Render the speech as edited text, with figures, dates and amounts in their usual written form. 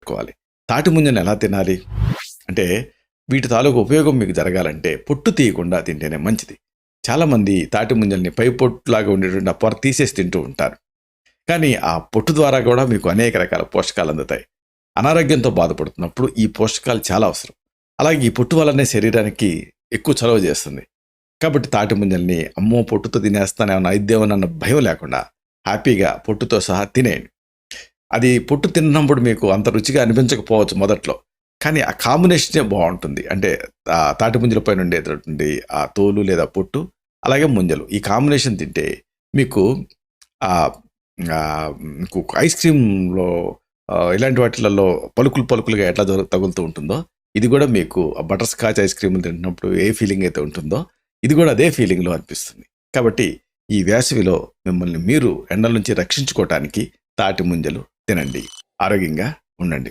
గుర్తుపెట్టుకోవాలి. తాటి ముంజలను ఎలా తినాలి అంటే, వీటి తాలూకు ఉపయోగం మీకు జరగాలంటే పొట్టు తీయకుండా తింటేనే మంచిది. చాలామంది తాటి ముంజల్ని పై పొట్టులాగా ఉండేటువంటి ఆ పొర తీసేసి తింటూ ఉంటారు. కానీ ఆ పొట్టు ద్వారా కూడా మీకు అనేక రకాల పోషకాలు అందుతాయి. అనారోగ్యంతో బాధపడుతున్నప్పుడు ఈ పోషకాలు చాలా అవసరం. అలాగే ఈ పొట్టు వల్లనే శరీరానికి ఎక్కువ చలవ చేస్తుంది. కాబట్టి తాటి ముంజల్ని అమ్మో పొట్టుతో తినేస్తానేమన్నా అయిద్దేమోనన్న భయం లేకుండా హ్యాపీగా పొట్టుతో సహా తినేయండి. అది పొట్టు తిన్నప్పుడు మీకు అంత రుచిగా అనిపించకపోవచ్చు మొదట్లో. కానీ ఆ కాంబినేషనే బావుంటుంది. అంటే తాటి ముంజల పైన ఉండేటటువంటి ఆ తోలు లేదా పొట్టు, అలాగే ముంజలు. ఈ కాంబినేషన్ తింటే మీకు ఆహ్, మీకు ఐస్ క్రీమ్‌లో ఇలాంటి వాటిలలో పలుకులుగా ఎట్లా తగులుతూ ఉంటుందో, ఇది గూడా మీకు బటర్ స్కాచ్ ఐస్ క్రీమ్‌లు తింటున్నప్పుడు ఏ ఫీలింగ్ అయితే ఉంటుందో, ఇది గూడా అదే ఫీలింగ్‌లో అనిపిస్తుంది. కాబట్టి ఈ వేసవిలో మిమ్మల్ని మీరు ఎండల నుంచి రక్షించుకోవటానికి తాటి ముంజలు తినండి. ఆరోగ్యంగా ఉండండి.